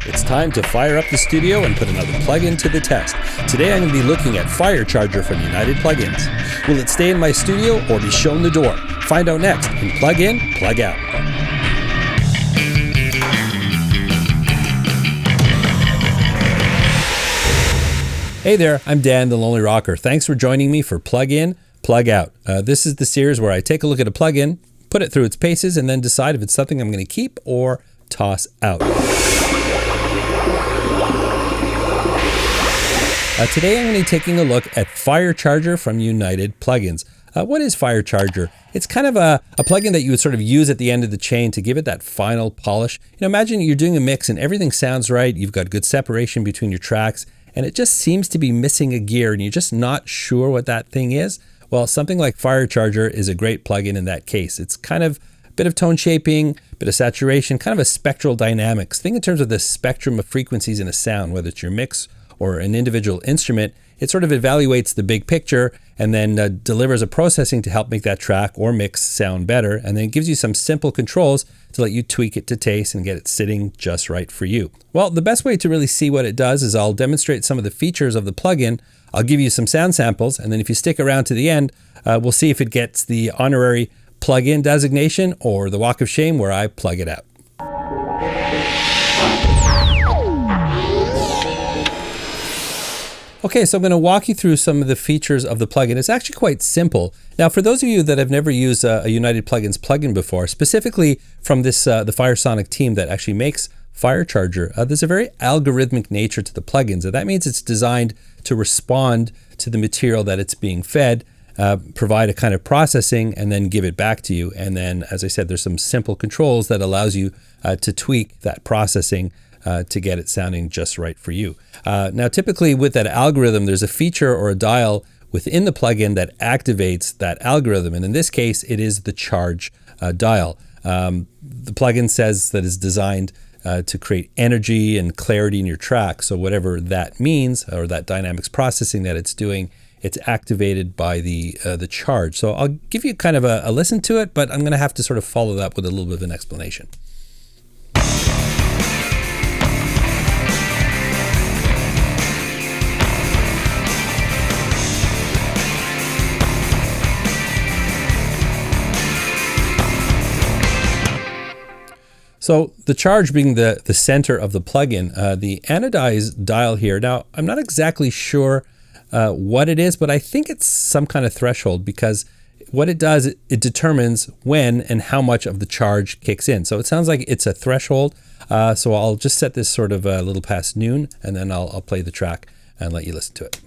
It's time to fire up the studio and put another plugin to the test. Today I'm going to be looking at FireCharger from United Plugins. Will it stay in my studio or be shown the door? Find out next in Plug In, Plug Out. Hey there, I'm Dan, the Lonely Rocker. Thanks for joining me for Plug In, Plug Out. This is the series where I take a look at a plugin, put it through its paces, and then decide if it's something I'm going to keep or toss out. Today I'm going to be taking a look at FireCharger from United Plugins. What is FireCharger? It's kind of a plugin that you would sort of use at the end of the chain to give it that final polish. Imagine you're doing a mix and everything sounds right, you've got good separation between your tracks, and it just seems to be missing a gear and you're just not sure what that thing is. Well, something like FireCharger is a great plugin in that case. It's kind of a bit of tone shaping, a bit of saturation, kind of a spectral dynamics. Think in terms of the spectrum of frequencies in a sound, whether it's your mix or an individual instrument. It sort of evaluates the big picture and then delivers a processing to help make that track or mix sound better, and then it gives you some simple controls to let you tweak it to taste and get it sitting just right for you. Well, the best way to really see what it does is I'll demonstrate some of the features of the plugin. I'll give you some sound samples, and then if you stick around to the end, we'll see if it gets the honorary plug-in designation or the walk of shame where I plug it out. Okay, so I'm going to walk you through some of the features of the plugin. It's actually quite simple. Now, for those of you that have never used a United Plugins plugin before, specifically from this the FireSonic team that actually makes FireCharger, there's a very algorithmic nature to the plugins. And that means it's designed to respond to the material that it's being fed, provide a kind of processing, and then give it back to you. And then, as I said, there's some simple controls that allows you to tweak that processing to get it sounding just right for you. Now, typically with that algorithm, there's a feature or a dial within the plugin that activates that algorithm. And in this case, it is the charge dial. The plugin says that it's designed to create energy and clarity in your track. So whatever that means, or that dynamics processing that it's doing, it's activated by the charge. So I'll give you kind of a listen to it, but I'm going to have to sort of follow that with a little bit of an explanation. So the charge being the center of the plugin, the anodize dial here. Now, I'm not exactly sure what it is, but I think it's some kind of threshold, because what it does, it determines when and how much of the charge kicks in. So it sounds like it's a threshold. So I'll just set this sort of a little past noon, and then I'll play the track and let you listen to it.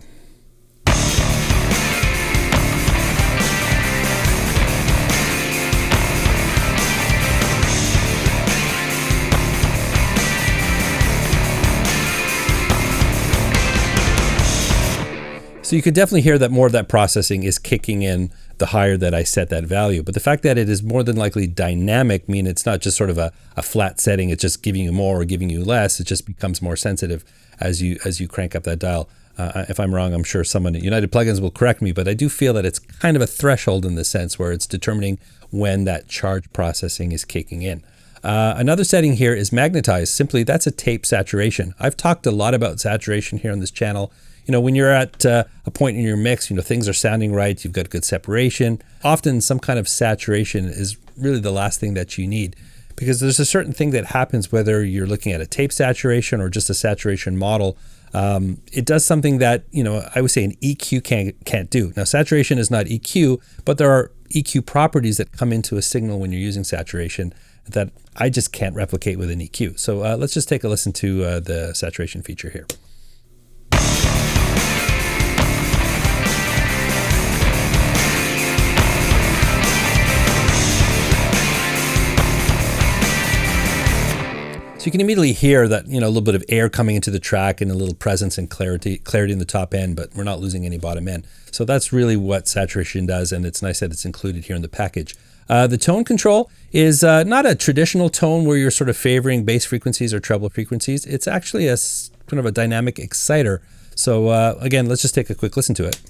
So you could definitely hear that more of that processing is kicking in the higher that I set that value. But the fact that it is more than likely dynamic, mean it's not just sort of a flat setting, it's just giving you more or giving you less. It just becomes more sensitive as you crank up that dial. If I'm wrong, I'm sure someone at United Plugins will correct me, but I do feel that it's kind of a threshold in the sense where it's determining when that charge processing is kicking in. Another setting here is magnetize. Simply, that's a tape saturation. I've talked a lot about saturation here on this channel. When you're at a point in your mix, things are sounding right, you've got good separation. Often some kind of saturation is really the last thing that you need, because there's a certain thing that happens whether you're looking at a tape saturation or just a saturation model. It does something that, I would say an EQ can't do. Now, saturation is not EQ, but there are EQ properties that come into a signal when you're using saturation that I just can't replicate with an EQ. So let's just take a listen to the saturation feature here. So you can immediately hear that, a little bit of air coming into the track and a little presence and clarity in the top end, but we're not losing any bottom end. So that's really what saturation does, and it's nice that it's included here in the package. The tone control is not a traditional tone where you're sort of favoring bass frequencies or treble frequencies. It's actually a kind of a dynamic exciter. So again, let's just take a quick listen to it.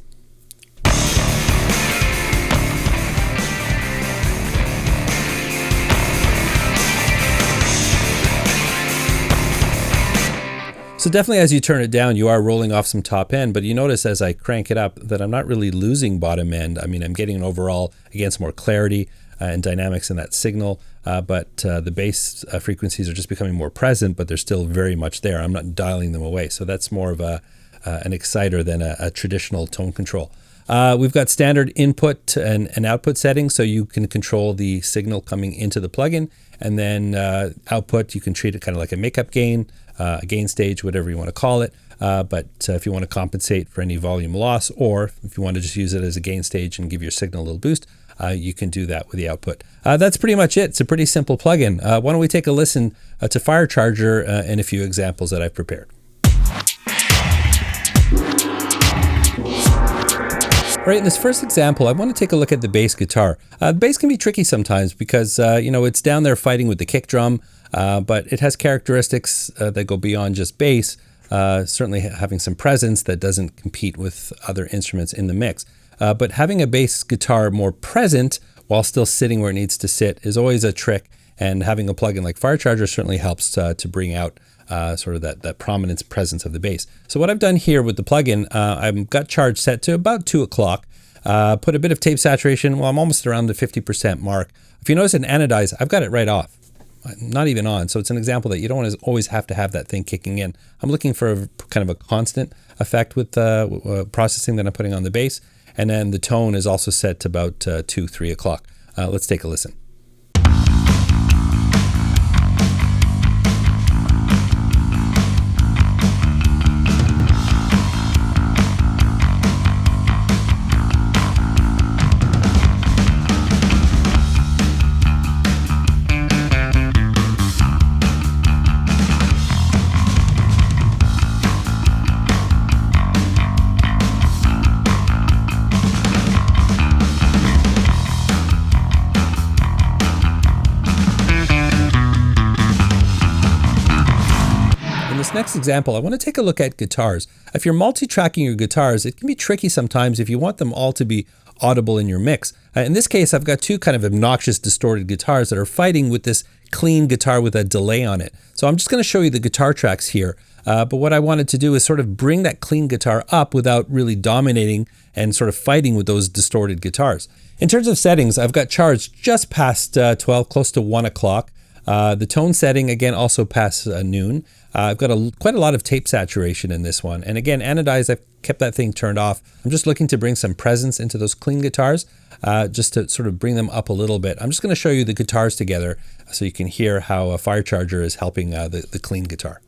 So definitely as you turn it down, you are rolling off some top end, but you notice as I crank it up that I'm not really losing bottom end. I mean, I'm getting an overall, again, some more clarity and dynamics in that signal, but the bass frequencies are just becoming more present, but they're still very much there. I'm not dialing them away. So that's more of an exciter than a traditional tone control. We've got standard input and output settings, so you can control the signal coming into the plugin, and then output, you can treat it kind of like a makeup gain, a gain stage, whatever you want to call it. But if you want to compensate for any volume loss, or if you want to just use it as a gain stage and give your signal a little boost, you can do that with the output. That's pretty much it. It's a pretty simple plugin. Why don't we take a listen to FireCharger and a few examples that I've prepared. All right, in this first example, I want to take a look at the bass guitar. The bass can be tricky sometimes because, it's down there fighting with the kick drum, but it has characteristics that go beyond just bass, certainly having some presence that doesn't compete with other instruments in the mix. But having a bass guitar more present while still sitting where it needs to sit is always a trick, and having a plugin like FireCharger certainly helps to bring out sort of that prominence presence of the bass. So what I've done here with the plugin, I've got charge set to about 2 o'clock, put a bit of tape saturation. Well, I'm almost around the 50% mark. If you notice an anodize, I've got it right off, not even on. So it's an example that you don't always have to have that thing kicking in. I'm looking for kind of a constant effect with processing that I'm putting on the bass. And then the tone is also set to about 2-3 o'clock. Let's take a listen. Next example, I want to take a look at guitars. If you're multi-tracking your guitars, it can be tricky sometimes if you want them all to be audible in your mix. In this case, I've got two kind of obnoxious distorted guitars that are fighting with this clean guitar with a delay on it. So I'm just going to show you the guitar tracks here. But what I wanted to do is sort of bring that clean guitar up without really dominating and sort of fighting with those distorted guitars. In terms of settings, I've got charge just past 12, close to 1 o'clock. The tone setting, again, also past noon. I've got quite a lot of tape saturation in this one. And again, anodize, I've kept that thing turned off. I'm just looking to bring some presence into those clean guitars, just to sort of bring them up a little bit. I'm just going to show you the guitars together so you can hear how a FireCharger is helping the clean guitar.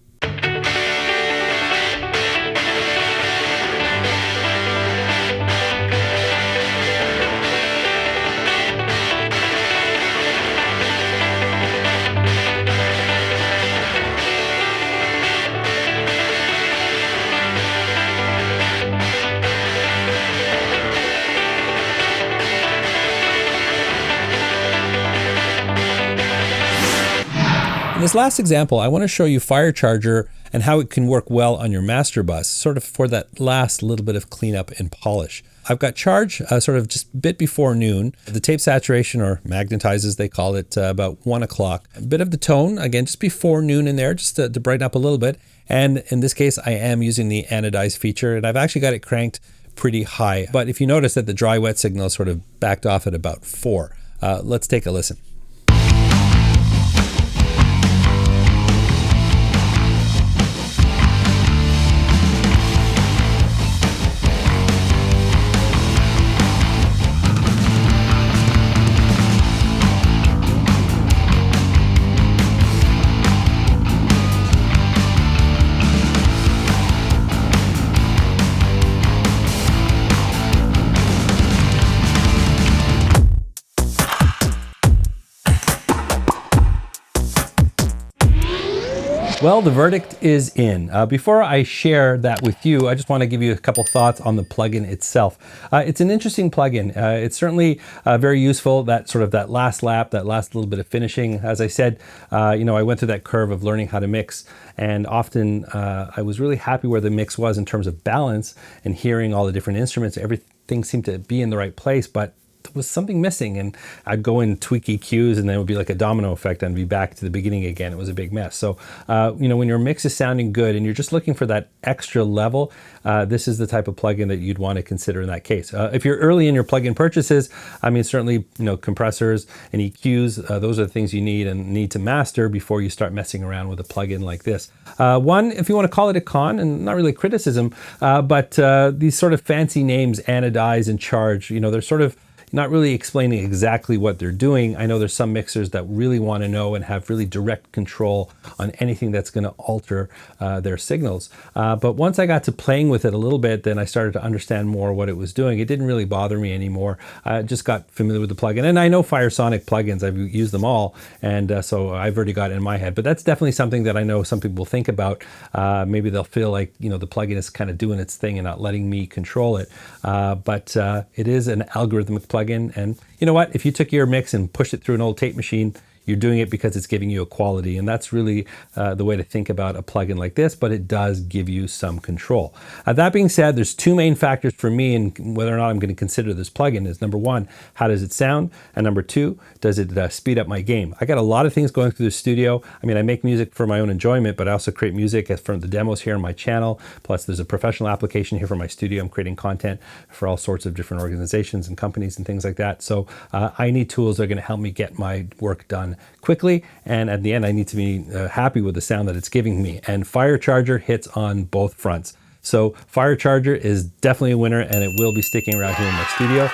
In this last example, I want to show you FireCharger and how it can work well on your master bus, sort of for that last little bit of cleanup and polish. I've got charge sort of just a bit before noon. The tape saturation, or magnetize as they call it, about 1 o'clock. A bit of the tone, again, just before noon in there, just to brighten up a little bit. And in this case, I am using the anodize feature, and I've actually got it cranked pretty high. But if you notice that the dry wet signal sort of backed off at about 4. Let's take a listen. Well, the verdict is in. Before I share that with you, I just want to give you a couple thoughts on the plugin itself. It's an interesting plugin. It's certainly very useful, that last lap, that last little bit of finishing. As I said, I went through that curve of learning how to mix, and often I was really happy where the mix was in terms of balance and hearing all the different instruments. Everything seemed to be in the right place, but was something missing, and I'd go and tweak EQs, and then it would be like a domino effect, and I'd be back to the beginning again. It was a big mess. So, when your mix is sounding good and you're just looking for that extra level, this is the type of plugin that you'd want to consider in that case. If you're early in your plugin purchases, I mean, certainly, compressors and EQs, those are the things you need to master before you start messing around with a plugin like this. One, if you want to call it a con, and not really criticism, but these sort of fancy names, anodize and charge, they're sort of not really explaining exactly what they're doing. I know there's some mixers that really want to know and have really direct control on anything that's going to alter their signals. But once I got to playing with it a little bit, then I started to understand more what it was doing. It didn't really bother me anymore. I just got familiar with the plugin. And I know FireSonic plugins. I've used them all. And so I've already got it in my head. But that's definitely something that I know some people think about. Maybe they'll feel like, the plugin is kind of doing its thing and not letting me control it. But it is an algorithmic plugin. And you know what? If you took your mix and pushed it through an old tape machine, you're doing it because it's giving you a quality. And that's really the way to think about a plugin like this, but it does give you some control. That being said, there's two main factors for me in whether or not I'm going to consider this plugin is number one, how does it sound? And number two, does it speed up my game? I got a lot of things going through the studio. I mean, I make music for my own enjoyment, but I also create music for the demos here on my channel. Plus there's a professional application here for my studio. I'm creating content for all sorts of different organizations and companies and things like that. So I need tools that are going to help me get my work done quickly, and at the end I need to be happy with the sound that it's giving me, and FireCharger hits on both fronts. So FireCharger is definitely a winner, and it will be sticking around here in my studio.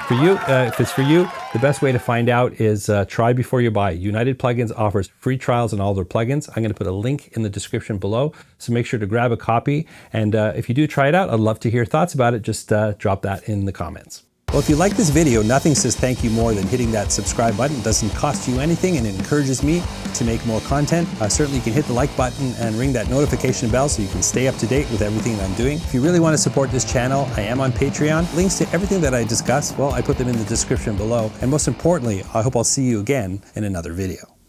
For you, if it's for you, the best way to find out is try before you buy. United Plugins offers free trials on all their plugins. I'm going to put a link in the description below, so make sure to grab a copy, and if you do try it out, I'd love to hear thoughts about it. Just drop that in the comments. Well, if you like this video, nothing says thank you more than hitting that subscribe button. It doesn't cost you anything, and it encourages me to make more content. Certainly you can hit the like button and ring that notification bell so you can stay up to date with everything that I'm doing. If you really want to support this channel, I am on Patreon. Links to everything that I discuss, well, I put them in the description below. And most importantly, I hope I'll see you again in another video.